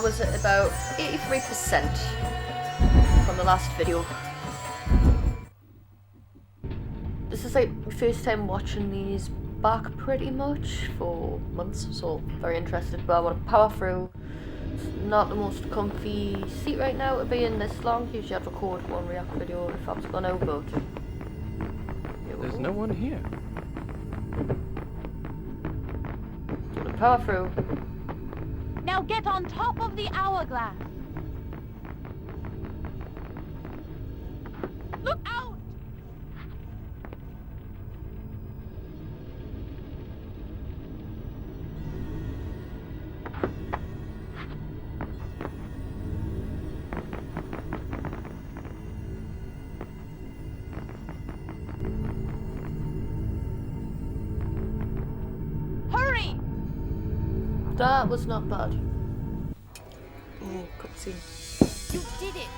was at about 83% from the last video. This is like my first time watching these back pretty much for months, so very interested, but I want to power through. It's not the most comfy seat right now to be in this long. Usually I'd record one react video if I was gonna, but there's no one here. Gonna power through. Now get on top of the hourglass. Look out! Hurry! That was not bad. Oh, cutscene. You did it!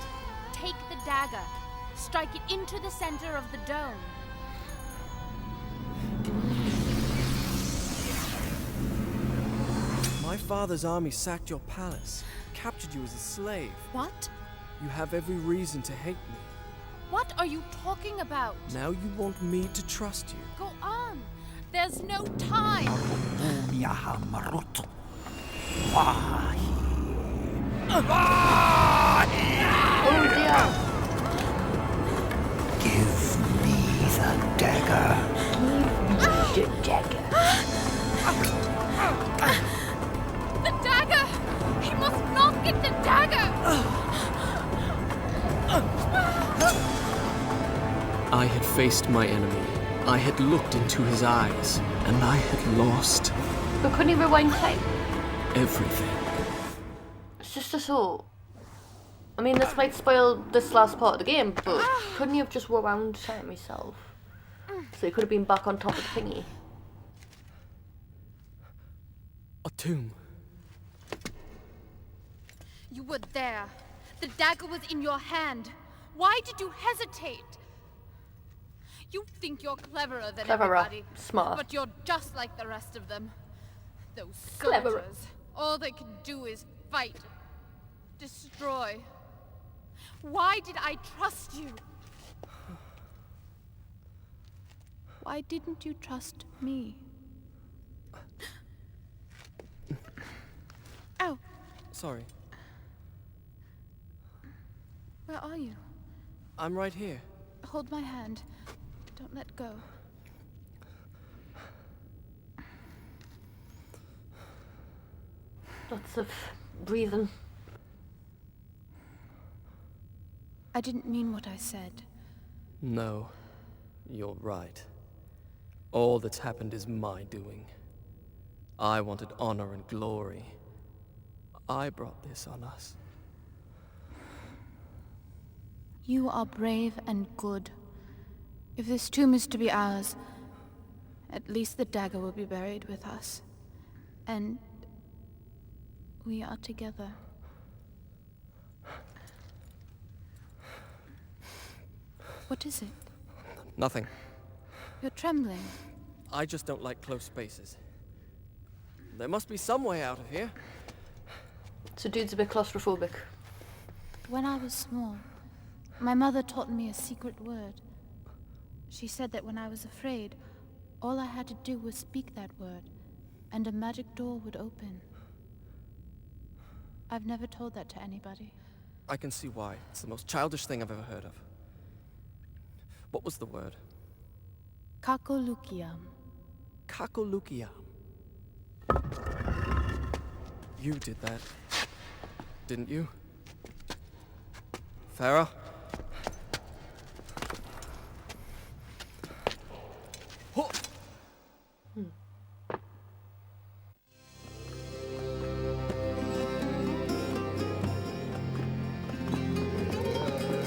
Take the dagger. Strike it into the center of the dome. My father's army sacked your palace, captured you as a slave. What? You have every reason to hate me. What are you talking about? Now you want me to trust you. Go on. There's no time. Oh dear. Give me the dagger. The dagger. The dagger! He must not get the dagger! I had faced my enemy. I had looked into his eyes, and I had lost But couldn't you rewind time? everything. It's just a thought. I mean, this might spoil this last part of the game, but couldn't you have just rewound time yourself? So you could have been back on top of the thingy. A tomb. You were there. The dagger was in your hand. Why did you hesitate? You think you're cleverer than Cleverer. everybody. Smart. But you're just like the rest of them. Those Cleverer. soldiers. All they can do is fight. Destroy. Why did I trust you? Why didn't you trust me? Ow! Sorry. Where are you? I'm right here. Hold my hand. Don't let go. Lots of breathing. I didn't mean what I said. No, you're right. All that's happened is my doing. I wanted honor and glory. I brought this on us. You are brave and good. If this tomb is to be ours, at least the dagger will be buried with us. And we are together. What is it? Nothing. You're trembling. I just don't like close spaces. There must be some way out of here. So dude's a bit claustrophobic. When I was small, my mother taught me a secret word. She said that when I was afraid, all I had to do was speak that word, and a magic door would open. I've never told that to anybody. I can see why. It's the most childish thing I've ever heard of. What was the word? Kakolukiam. Kakolukiam. You did that, didn't you? Farah? Ho!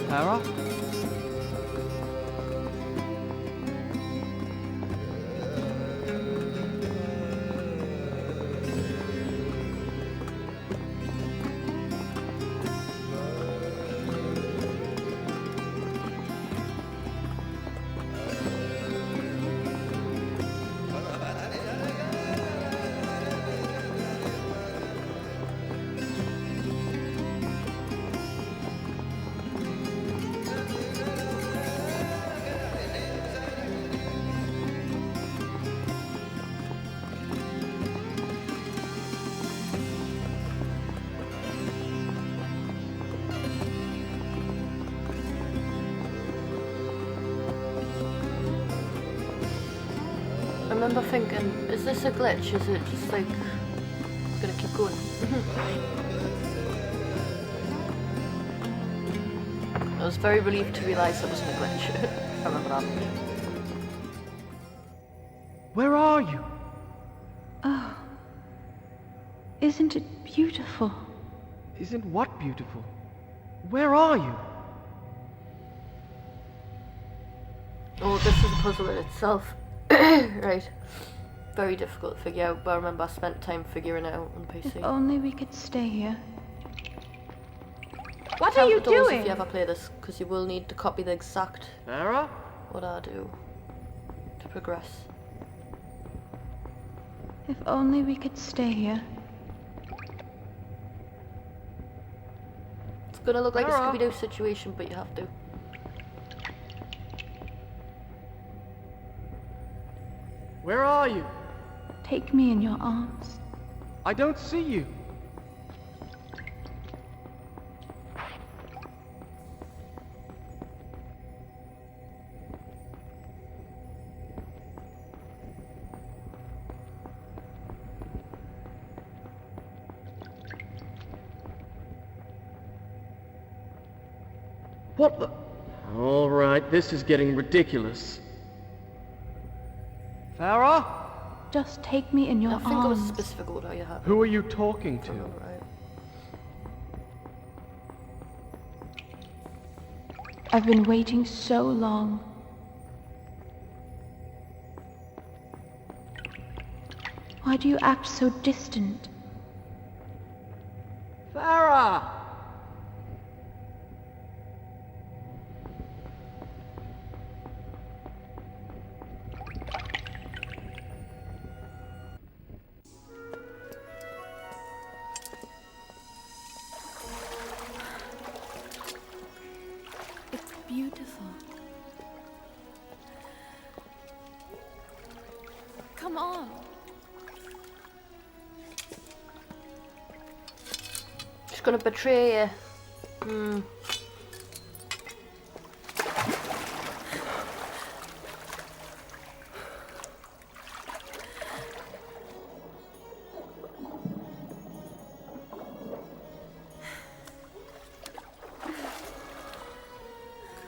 Farah? remember thinking, is this a glitch? Is it just like gonna keep going? I was very relieved to realise that wasn't a glitch. I remember that. Where are you? Oh, isn't it beautiful? Isn't what beautiful? Where are you? Oh, this is a puzzle in itself. Right. Very difficult to figure out, but I remember I spent time figuring it out on If PC. only we could stay here. What are you doing? If you ever play this, because you will need to copy the exact Farah? what I do to progress. If only we could stay here. It's gonna look like a Sarah? Scooby-Doo situation, but you have to. Where are you? Take me in your arms. I don't see you. What the? All right, this is getting ridiculous. Farah? Just take me in your I think it was a arms. specific order you have. Who are you talking to? Right. I've been waiting so long. Why do you act so distant? Farah! It's beautiful. Come on. She's gonna betray you.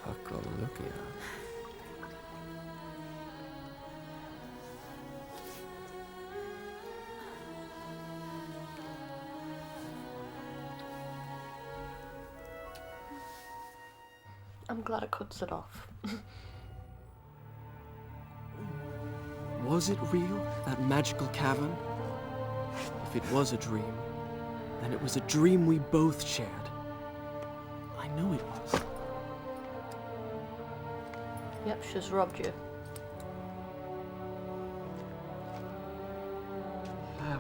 Kakalokia. I'm glad it cuts it off. Was it real, that magical cavern? If it was a dream, then it was a dream we both shared. I know it was. Yep, she's robbed you. Farah.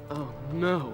Oh no.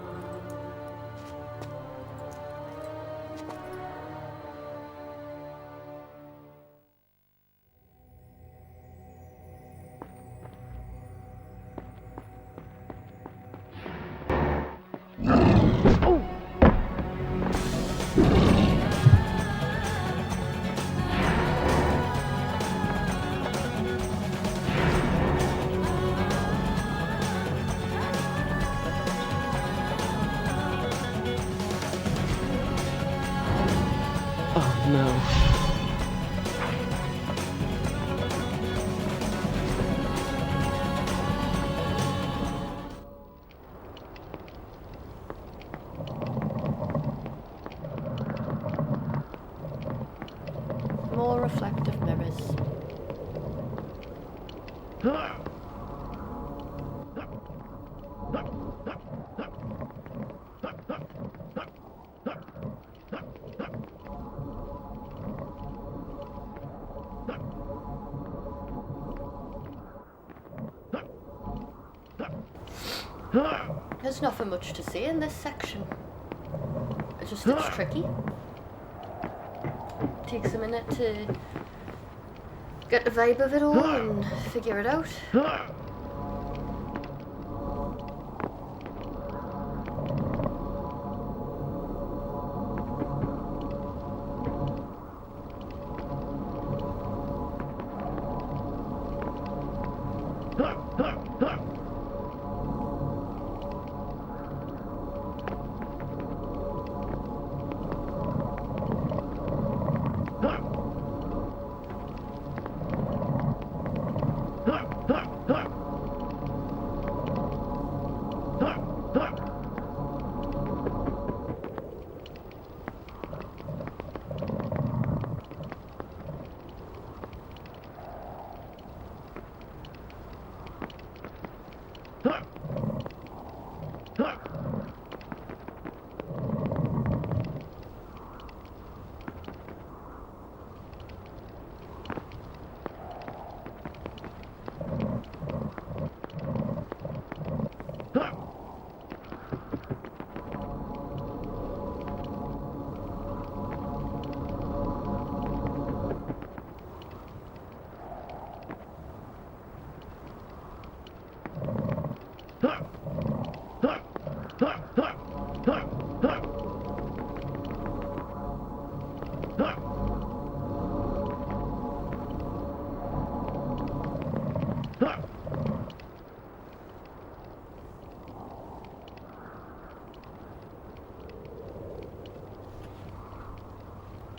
Oh no. More reflective mirrors. There's nothing much to say in this section. It's tricky. Takes a minute to get the vibe of it all and figure it out.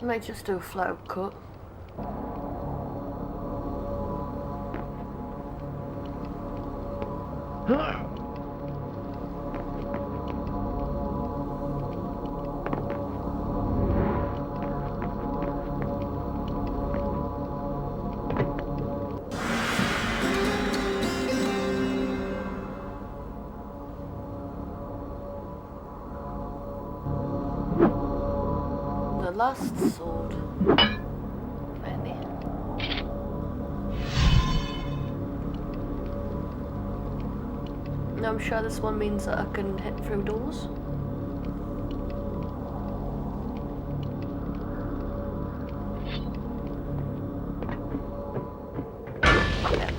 I might just do a flow cut. The last sword. Maybe. I'm sure this one means that I can hit through doors. Yeah.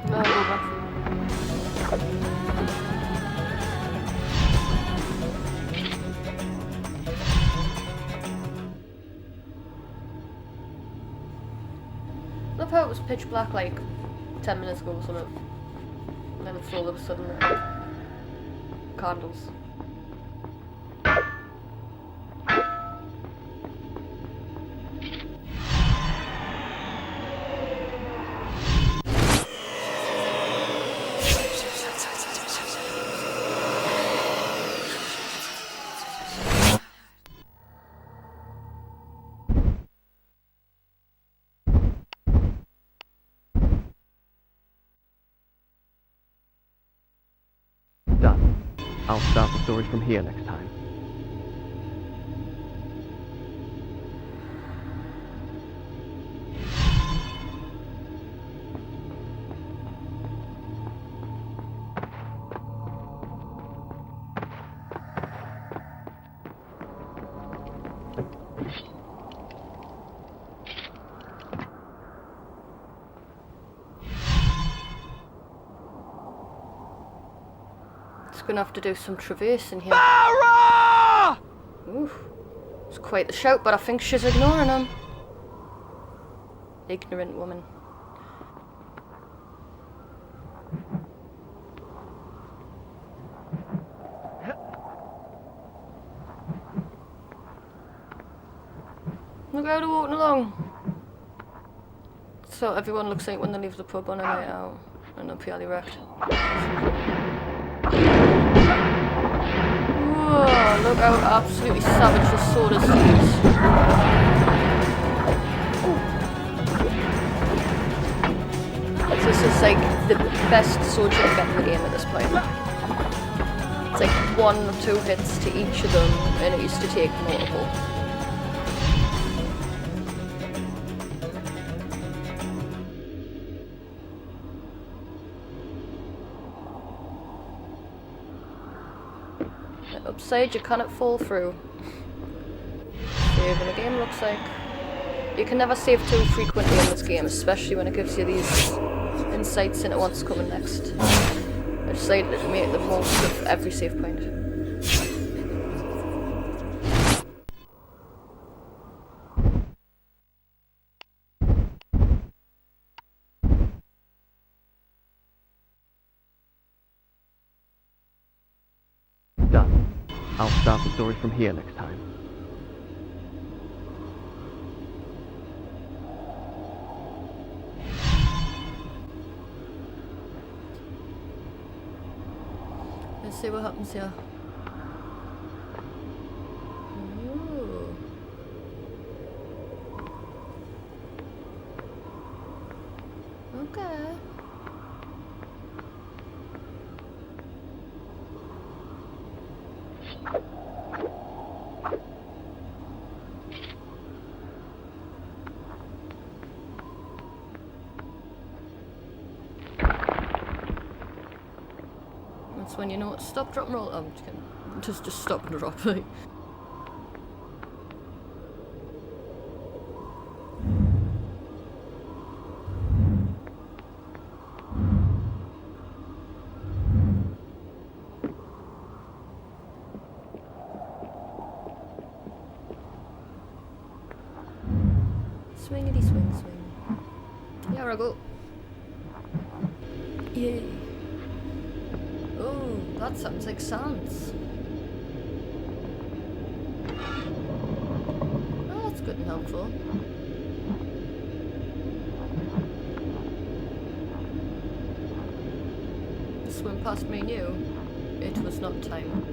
No, go back. Love how it was pitch black like 10 minutes ago or something. And then it's all of a sudden candles. Done. I'll start the story from here next time. Gonna have to do some traversing here. Farah! Oof. It's quite the shout, but I think she's ignoring him. Ignorant woman. Look how they're walking along. So everyone looks like when they leave the pub on a night out and they're purely wrecked. Whoa, look how absolutely savage the sword is to use. So this is like the best sword you can get in the game at this point. It's like 1 or 2 hits to each of them, and it used to take multiple. Upside, you cannot fall through. save in the game, looks like. You can never save too frequently in this game, especially when it gives you these insights into what's coming next. I decided to make the most of every save point. Done. I'll start the story from here next time. Let's see what happens here. Ooh. Okay. That's when you know what. Stop, drop, and roll. Oh, I'm just kidding. Just stop and drop. Like. Swingity swing swing. Here I go. Yay. Oh, that sounds like sands. Oh, that's good and helpful. Swim past me and you. It was not time.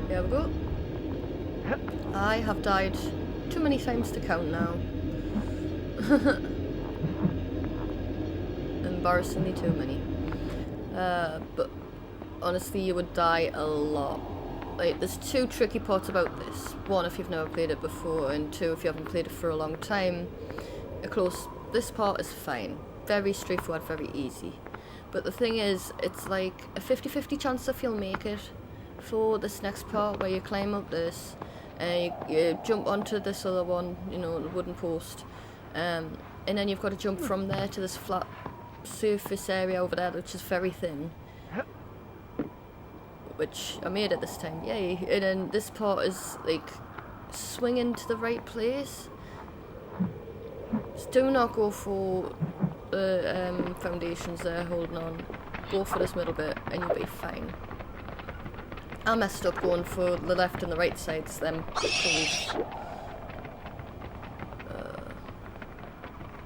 There we go. I have died too many times to count now. Embarrassingly too many. But honestly, you would die a lot. Like, there's two tricky parts about this. One, if you've never played it before, and two, if you haven't played it for a long time. Of course, this part is fine. Very straightforward, very easy. But the thing is, it's like a 50-50 chance if you'll make it for this next part where you climb up this and you jump onto this other one, you know, the wooden post. And then you've got to jump from there to this flat surface area over there, which is very thin. Which I made it this time, yay. And then this part is like swinging to the right place. Just do not go for the foundations there holding on. Go for this middle bit and you'll be fine. I messed up going for the left and the right sides, then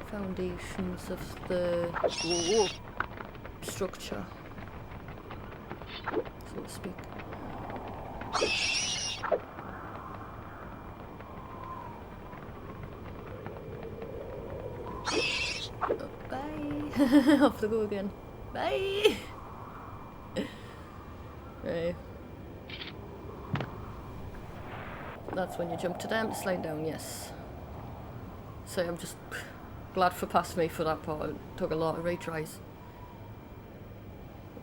foundations of the structure, so to speak. Oh, bye. Off to go again. Bye. Right. That's when you jump to them to slide down, yes. So I'm just glad for past me for that part. It took a lot of retries.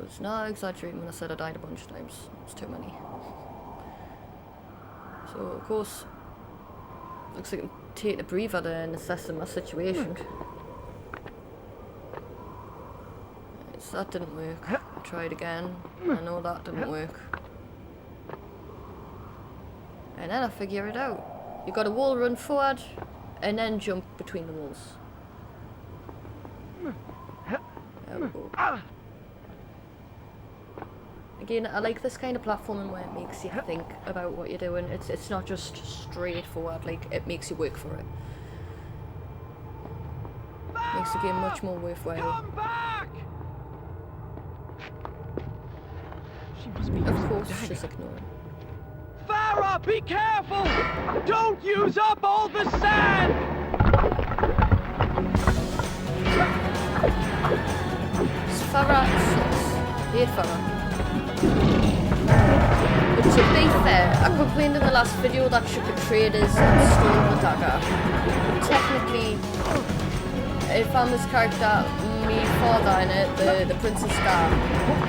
I was not exaggerating when I said I died a bunch of times. It's too many. So of course, looks like I can take a breather there and assessing my situation. So that didn't work. I tried again. I know that didn't work. And then I figure it out. You got a wall run forward, and then jump between the walls. There we go. Again, I like this kind of platforming where it makes you think about what you're doing. It's not just straightforward, like, it makes you work for it. Makes the game much more worthwhile. Come back! She must be Of using course, the dagger. just ignore it. Farah, be careful! Don't use up all the sand! Farah sucks. Hate Farah. But to be fair, I complained in the last video that she betrayed us and stole the dagger. Technically, if I'm his character, me father in it, the Prince of Star,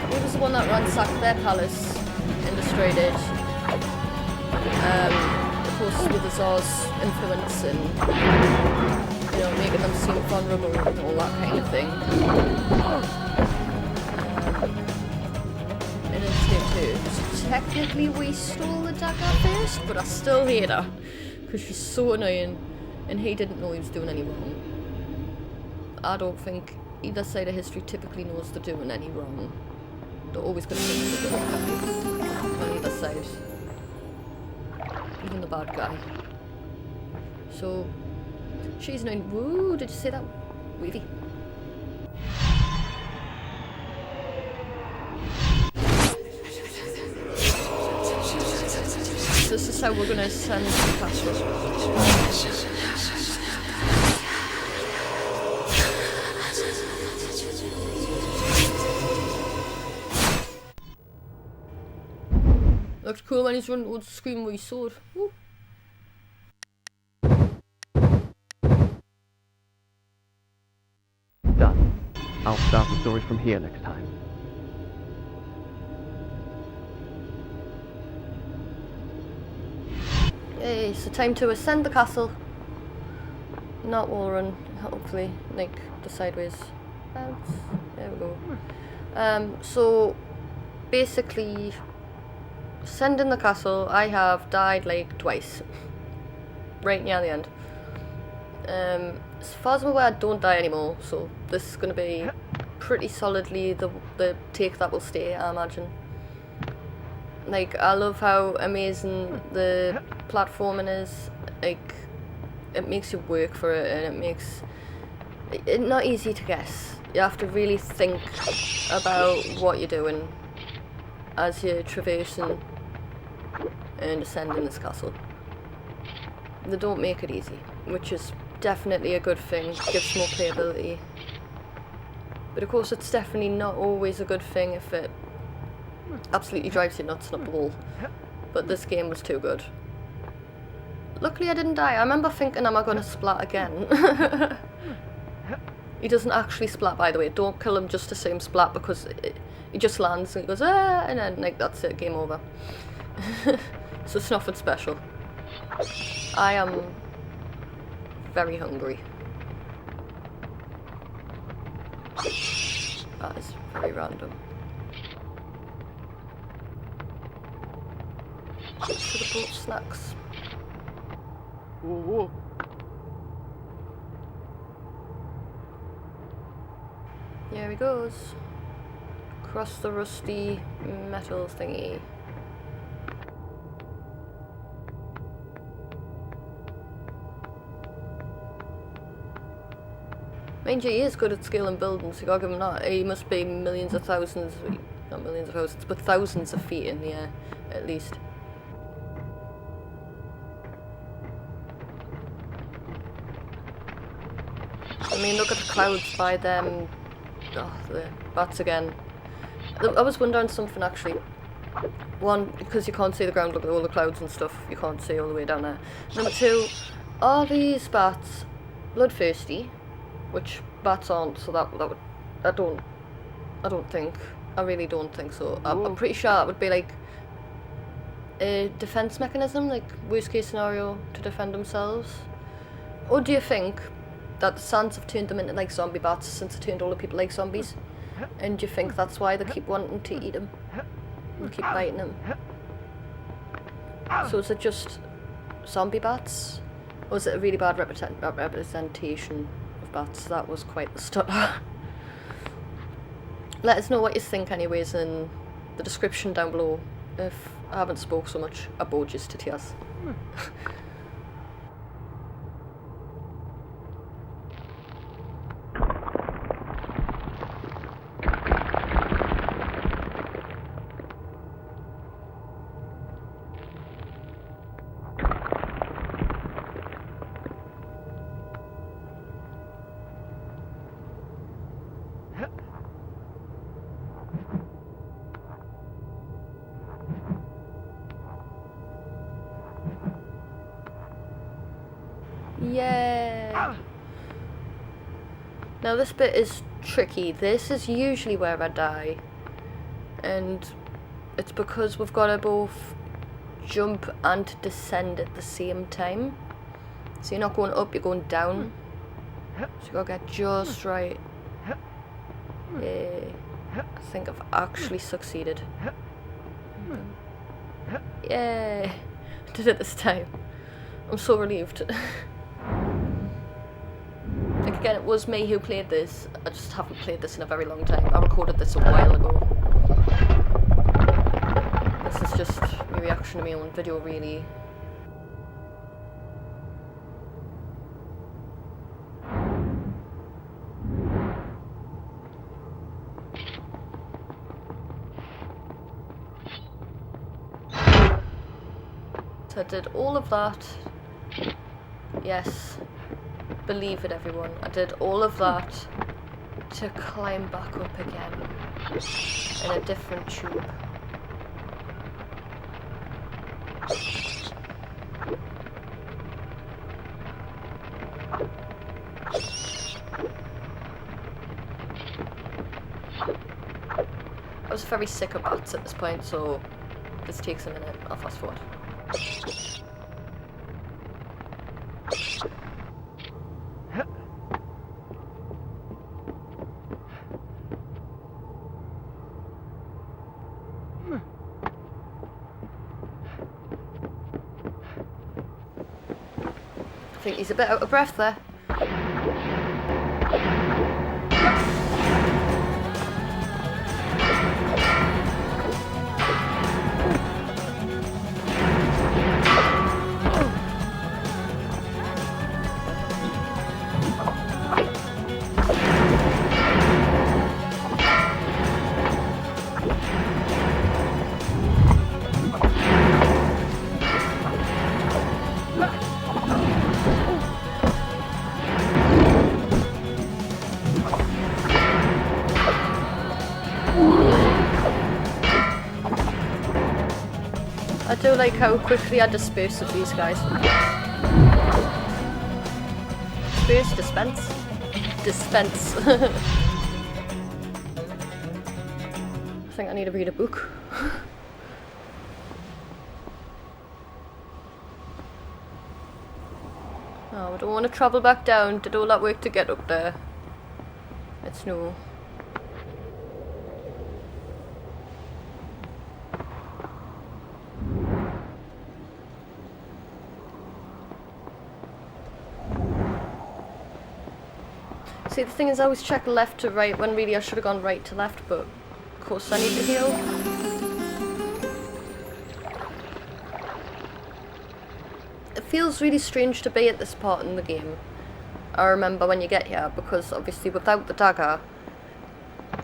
he was the one that ransacked their palace and destroyed it. Of course, with Azar's influence and, you know, making them seem vulnerable and all that kind of thing. In Instinct 2, so technically we stole the dagger first, but I still hate her because she's so annoying, and he didn't know he was doing any wrong. I don't think either side of history typically knows they're doing any wrong. They're always going to think they're doing right on either side. Even the bad guy. So, she's annoying. Woo, did you see that? Wavy. This is how we're going to send the password. Looked cool when he's running towards the screen with his sword. Woo. Done. I'll start the story from here next time. Yay, so time to ascend the castle. Not wall run, hopefully, like the sideways bounce. There we go. So basically, ascending the castle, I have died like twice. Right near the end. As far as I'm aware, I don't die anymore, so this is going to be pretty solidly the take that will stay, I imagine. Like, I love how amazing the platforming is. Like, it makes you work for it, and it makes it not easy to guess. You have to really think about what you're doing as you're traversing and ascending this castle. They don't make it easy, which is definitely a good thing. Gives more playability. But of course, it's definitely not always a good thing if it absolutely drives you nuts and up the wall. But this game was too good. Luckily I didn't die. I remember thinking, am I going to splat again? He doesn't actually splat, by the way. Don't kill him just to see him splat, because he just lands and he goes, ah, and then like that's it, game over. So it's nothing special. I am very hungry. That is very random. Should have brought snacks. Whoa, whoa. Here he goes. Across the rusty metal thingy. Mind you, he is good at scaling buildings, you gotta give him that. He must be millions of thousands, not millions of thousands, but thousands of feet in the air, at least. I mean, look at the clouds by them. Oh, the bats again. I was wondering something actually. One, because you can't see the ground, look at all the clouds and stuff, you can't see all the way down there. Number two, are these bats bloodthirsty? Which bats aren't, so that would, I don't think, I really don't think so. I'm pretty sure that would be like a defense mechanism, like worst case scenario to defend themselves. Or do you think that the sands have turned them into like zombie bats since it turned all the people like zombies? And do you think that's why they keep wanting to eat them and keep biting them? So is it just zombie bats? Or is it a really bad representation of bats? That was quite the stutter. Let us know what you think anyways in the description down below if I haven't spoke so much. I bored you to tears. Yeah. Now this bit is tricky. This is usually where I die. And it's because we've got to both jump and descend at the same time. So you're not going up, you're going down. So you gotta get just right. Yeah. I think I've actually succeeded. Yeah. I did it this time. I'm so relieved. Like again, it was me who played this. I just haven't played this in a very long time. I recorded this a while ago. This is just my reaction to my own video, really. So I did all of that. Yes. Believe it, everyone. I did all of that to climb back up again in a different tube. I was very sick of bats at this point, so this takes a minute. I'll fast forward. I think he's a bit out of breath there. I do like how quickly I disperse of these guys. Disperse, dispense. Dispense. I think I need to read a book. Oh, I don't want to travel back down. Did all that work to get up there. It's no. See, the thing is, I always check left to right when really I should have gone right to left, but of course I need to heal. It feels really strange to be at this part in the game. I remember when you get here, because obviously without the dagger,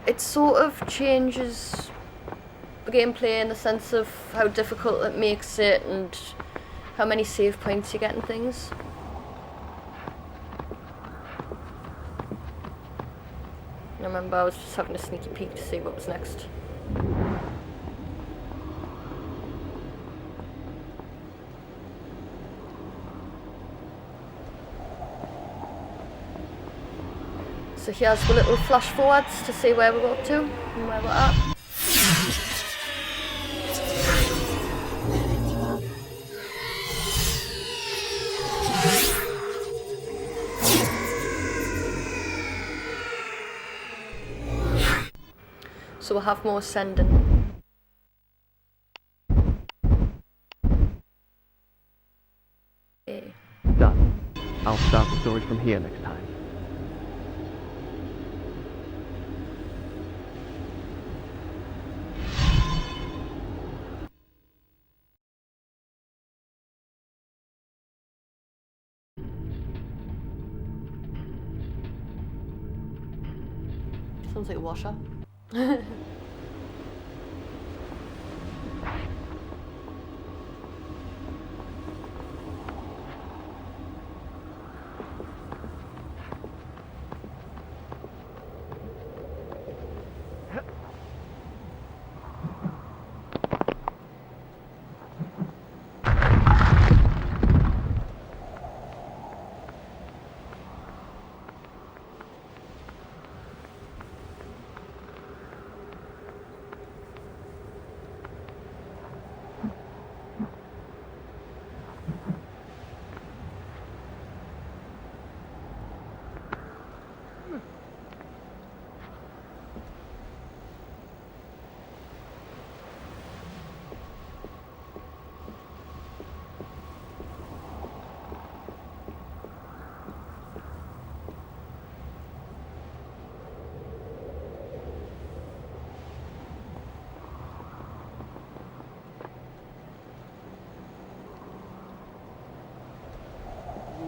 it sort of changes the gameplay in the sense of how difficult it makes it and how many save points you get and things. I remember I was just having a sneaky peek to see what was next. So here's the little flash forwards to see where we're up to and where we're at. So we'll have more sending. Okay. Done. I'll start the story from here next time. Sounds like a washer.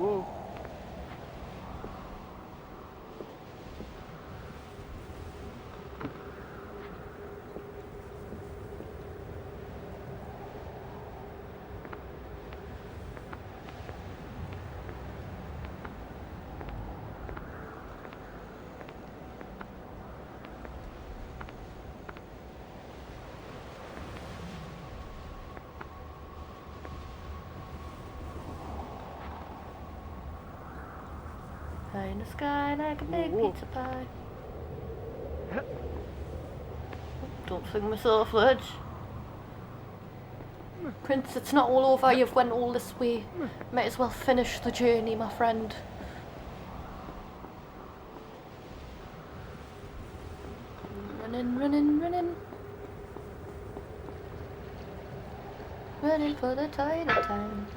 Whoa. High in the sky like a big Whoa. pizza pie. Don't fling myself, Ledge. Prince, it's not all over. You've went all this way. Might as well finish the journey, my friend. Running, running, running. Running for the tide of time.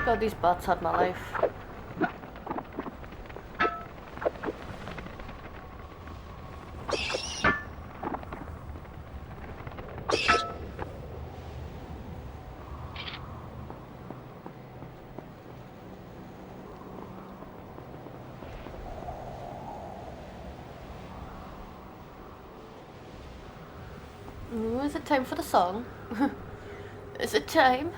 God, these bats had my life. Is it time for the song? Is it time?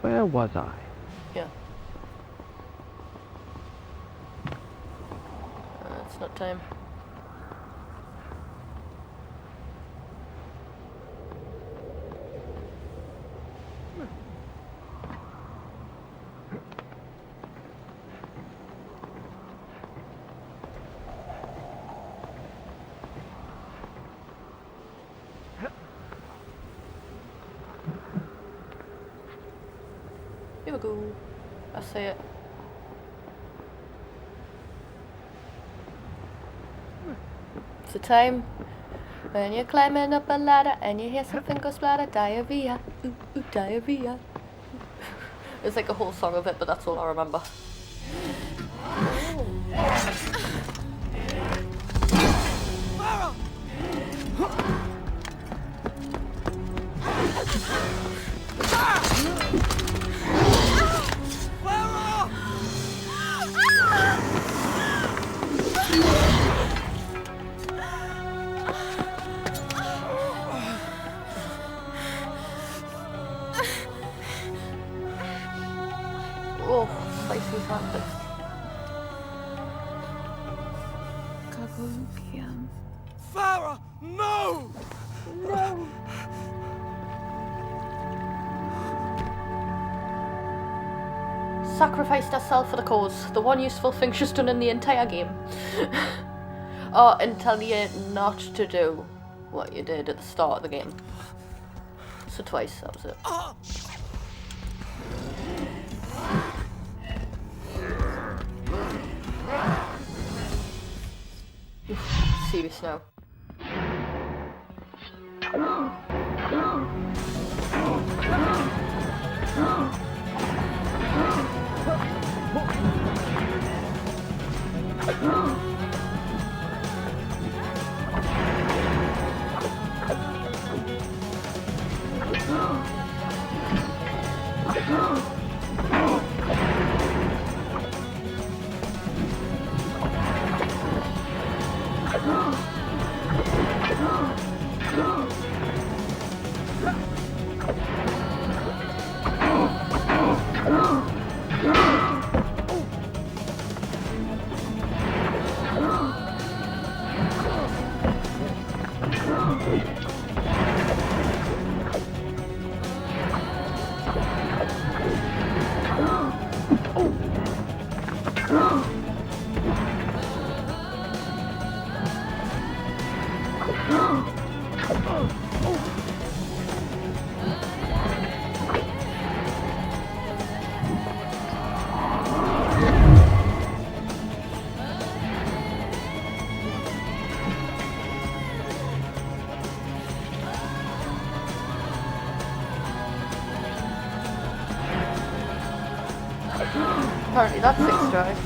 Where was I? Yeah. It's not time. Here we go. I say it. It's the time when you're climbing up a ladder and you hear something go splatter. Diarrhea. Ooh, ooh, diarrhea. It's like a whole song of it, but that's all I remember. Oh, spicy sandwich. Kagorukiam. Farah, no! No. sacrificed herself for the cause. The one useful thing she's done in the entire game. Oh, and tell you not to do what you did at the start of the game. So twice, that was it. Serious now. Apparently that's fixed right.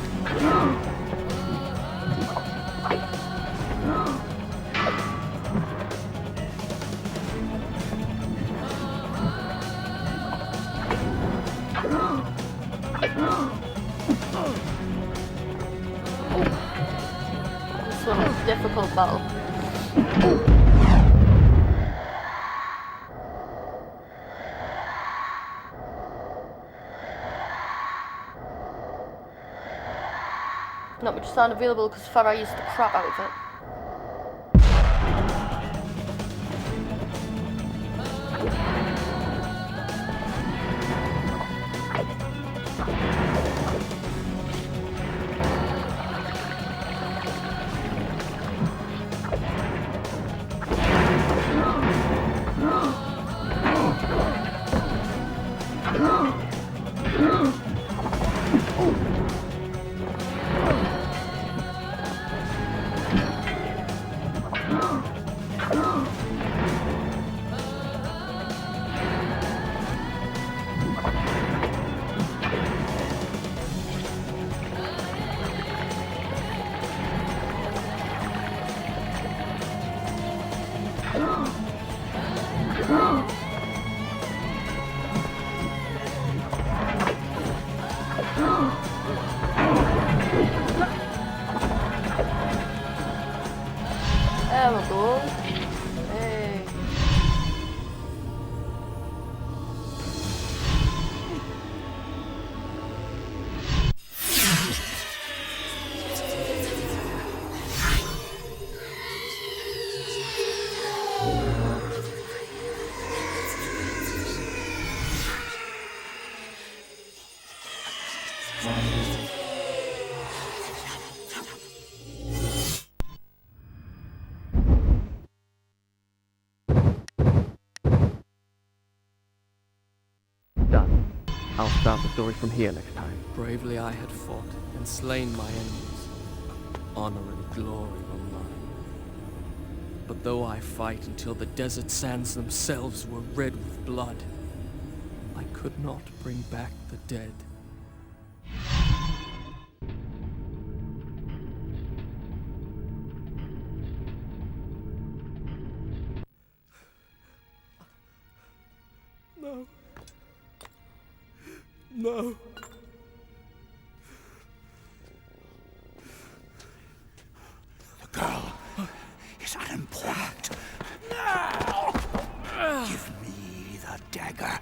This one is a difficult battle. Not much sound available because Farah used the crap out of it. There we go. Hey. Done. I'll start the story from here next time. Bravely I had fought and slain my enemies. Honor and glory were mine. But though I fight until the desert sands themselves were red with blood, I could not bring back the dead. No. No. The girl is unimportant. Now! Give me the dagger,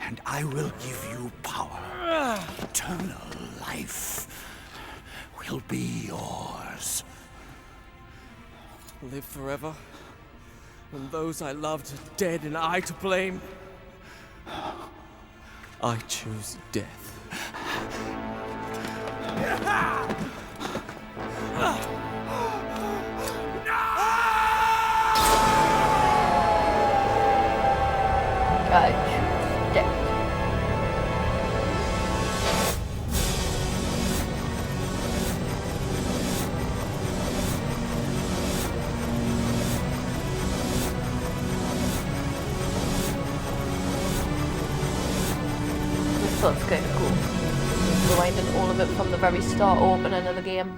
and I will give you power. Eternal life will be yours. Live forever, when those I loved are dead and I to blame. I choose death. Dead. That's kind of cool. Rewinding all of it from the very start opening of the game.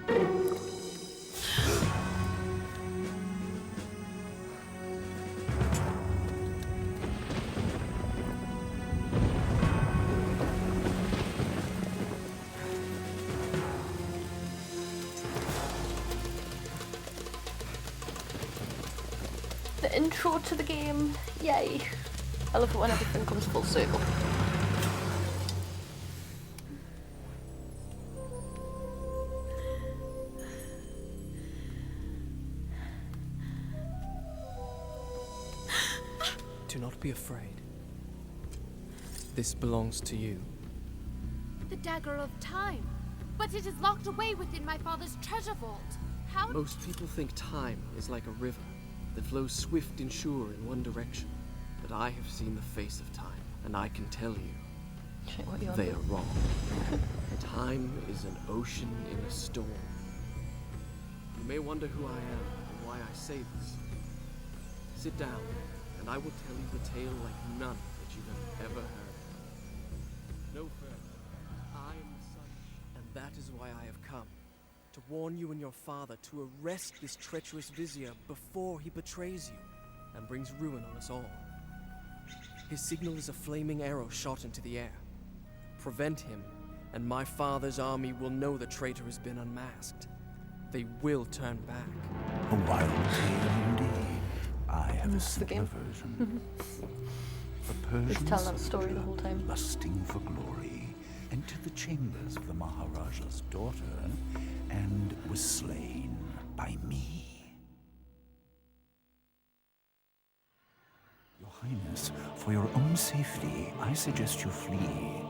The intro to the game, yay! I love it when everything comes full circle. Do not be afraid. This belongs to you. The dagger of time. But it is locked away within my father's treasure vault. How? Most people think time is like a river that flows swift and sure in one direction. But I have seen the face of time, and I can tell you, Shit, what are you on they about? are wrong. Time is an ocean in a storm. You may wonder who I am and why I say this. Sit down, and I will tell you the tale like none that you have ever heard. No further. I am the sun, and that is why I have come. To warn you and your father to arrest this treacherous vizier before he betrays you and brings ruin on us all. His signal is a flaming arrow shot into the air. Prevent him, and my father's army will know the traitor has been unmasked. They will turn back. A wild tale indeed. I have a the simpler game. version. A It's Persian telling that story the soldier, whole time. lusting for glory, entered the chambers of the Maharaja's daughter and was slain by me. Your Highness, for your own safety, I suggest you flee.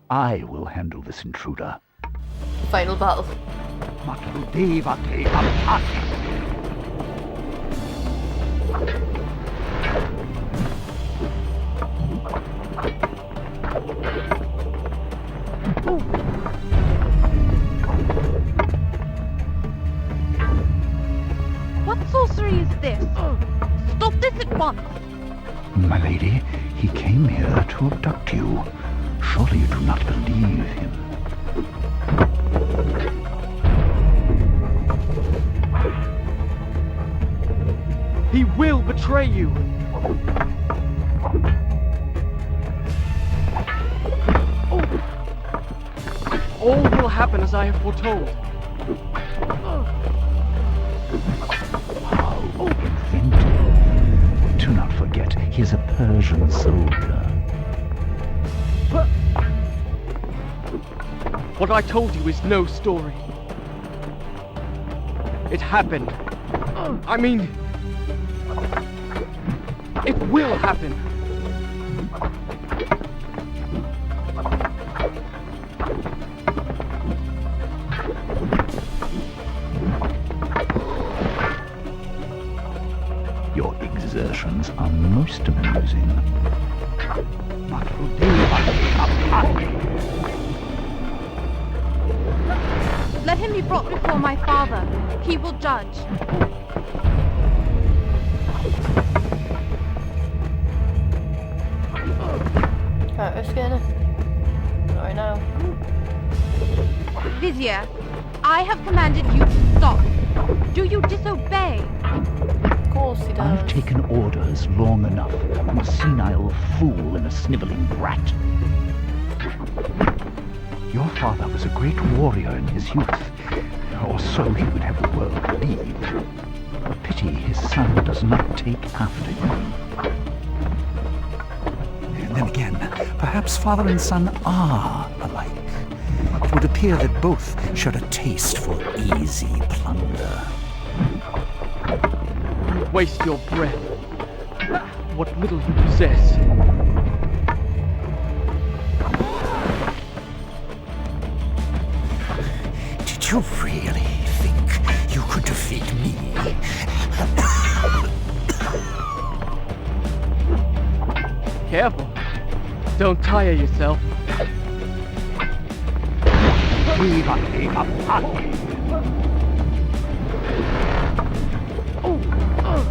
I will handle this intruder. Final battle. Matrudevate apati. What sorcery is this? Stop this at once! My lady, he came here to abduct you. Surely you do not believe him. He will betray you! All will happen as I have foretold. How inventive. Do not forget, he is a Persian soldier. But what I told you is no story. It happened. I mean, it will happen. Your exertions are most amusing. Let him be brought before my father. He will judge. Can't risk it, innit? Not right now. Vizier, I have commanded you to stop. Do you disobey? Of course he I've does. taken orders long enough from a senile fool and a sniveling brat. Your father was a great warrior in his youth, or so he would have the world believe. A pity his son does not take after him. Then again, perhaps father and son are alike. It would appear that both shared a taste for easy plunder. You waste your breath. what little you possess. Did you really think you could defeat me? Careful. Don't tire yourself.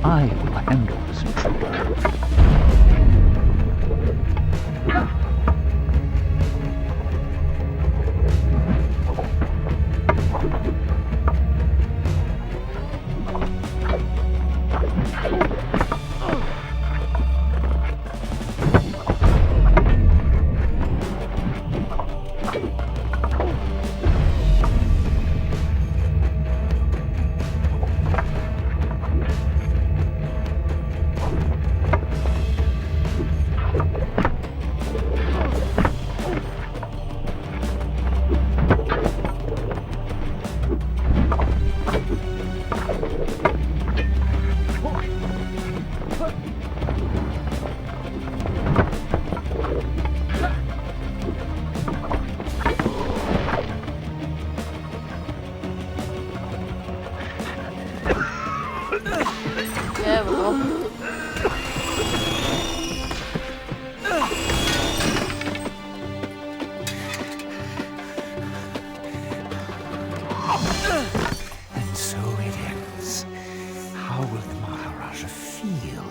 I will handle this intruder. There we go. And so it ends. How will the Maharaja feel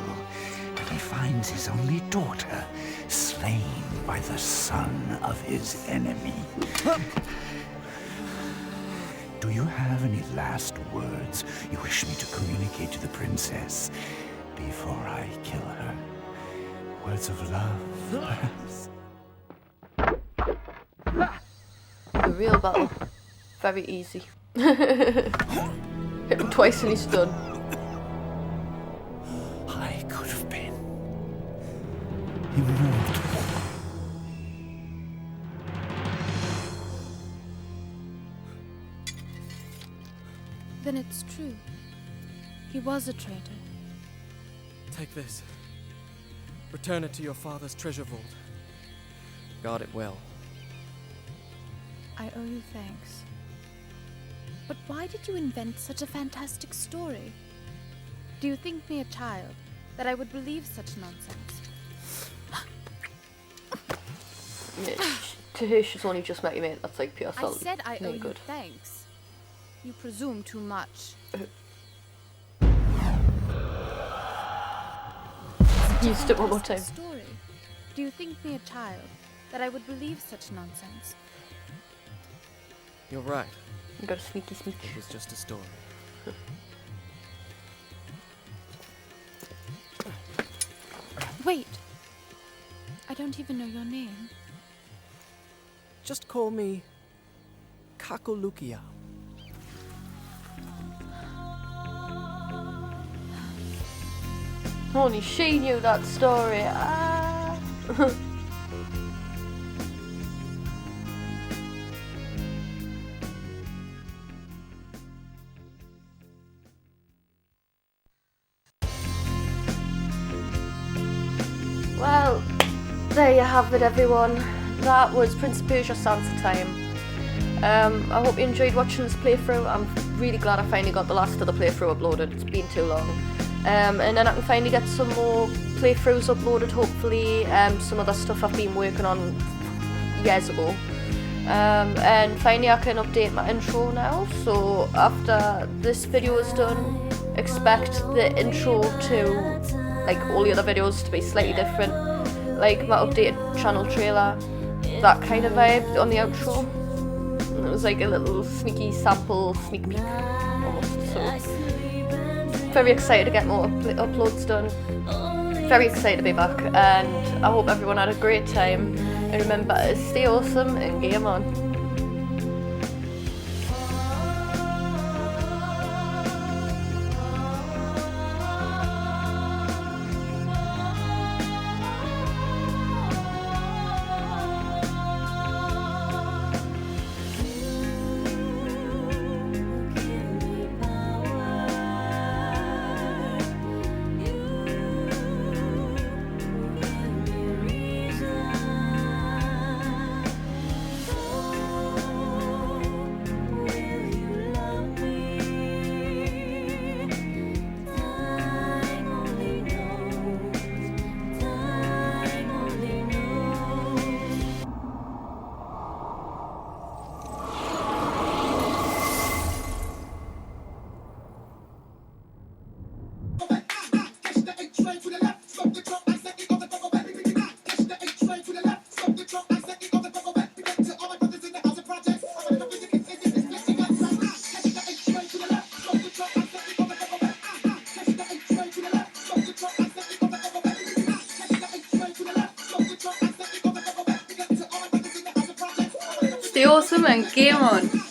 when he finds his only daughter slain by the son of his enemy? Do you have any last words you wish me to communicate to the princess before I kill her? Words of love, perhaps? The real battle. Very easy. Hit him twice and he's done. I could have been immortal. Then it's true. He was a traitor. Take this. Return it to your father's treasure vault. Guard it well. I owe you thanks. But why did you invent such a fantastic story? Do you think me a child, that I would believe such nonsense? Yeah, to her, she's only just met you, mate. That's like pure I salty. said I No owe you good. thanks. You presume too much. Used it one more time. Story. Do you think me a child, that I would believe such nonsense? You're right. You got a sneaky sneak. It was just a story. Wait! I don't even know your name. Just call me Kakolukia. Only she knew that story. Ah. Well, there you have it, everyone. That was Prince of Persia Sansa Time. I hope you enjoyed watching this playthrough. I'm really glad I finally got the last of the playthrough uploaded. It's been too long. And then I can finally get some more playthroughs uploaded, hopefully. Some other stuff I've been working on years ago. And finally I can update my intro now. So after this video is done, expect the intro to, like all the other videos, to be slightly different. Like my updated channel trailer, that kind of vibe on the outro. And it was like a little sneaky sample, sneak peek almost. So very excited to get more uploads done. Very excited to be back, and I hope everyone had a great time. And remember to stay awesome and game on. stay awesome and game on.